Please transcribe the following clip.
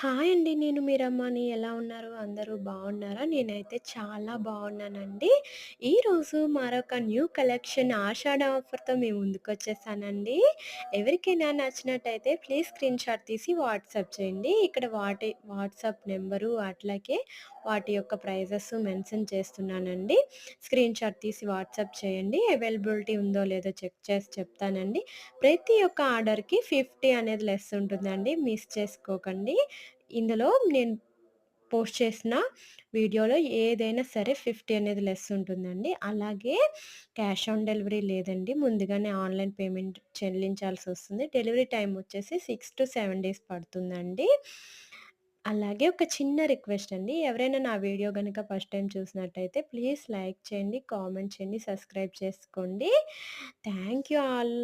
Hi అండి. నేను మీ రమ్మని. ఎలా ఉన్నారు? అందరూ బాగున్నారా? నేనైతే చాలా బాగున్నానండి. ఈరోజు మరొక న్యూ కలెక్షన్ ఆషాఢ ఆఫర్‌తో మీ ముందుకొచ్చేసానండి. ఎవరికైనా నచ్చినట్టయితే ప్లీజ్ స్క్రీన్‌షాట్ తీసి వాట్సాప్ చేయండి. ఇక్కడ వాట్సాప్ నెంబరు అట్లాగే వాటి యొక్క ప్రైజెస్ మెన్షన్ చేస్తున్నానండి. స్క్రీన్‌షాట్ తీసి వాట్సాప్ చేయండి. అవైలబిలిటీ ఉందో లేదో చెక్ చేసి చెప్తానండి. ప్రతి ఒక్క ఆర్డర్‌కి 50 అనేది లెస్ ఉంటుందండి. మిస్ చేసుకోకండి. ఇందులో నేను పోస్ట్ చేసిన వీడియోలో ఏదైనా సరే 50 అనేది లెస్ ఉంటుందండి. అలాగే క్యాష్ ఆన్ డెలివరీ లేదండి. ముందుగానే ఆన్‌లైన్ పేమెంట్ చెల్లించాల్సొస్తుంది. డెలివరీ టైమ్ వచ్చేసి 6-7 డేస్ పడుతుందండి. అలాగే ఒక చిన్న రిక్వెస్ట్ అండి. ఎవరైనా నా వీడియో గనుక ఫస్ట్ టైమ్ చూసినట్టయితే ప్లీజ్ లైక్ చేయండి, కామెంట్ చేయండి, సబ్స్క్రైబ్ చేసుకోండి. Thank you all.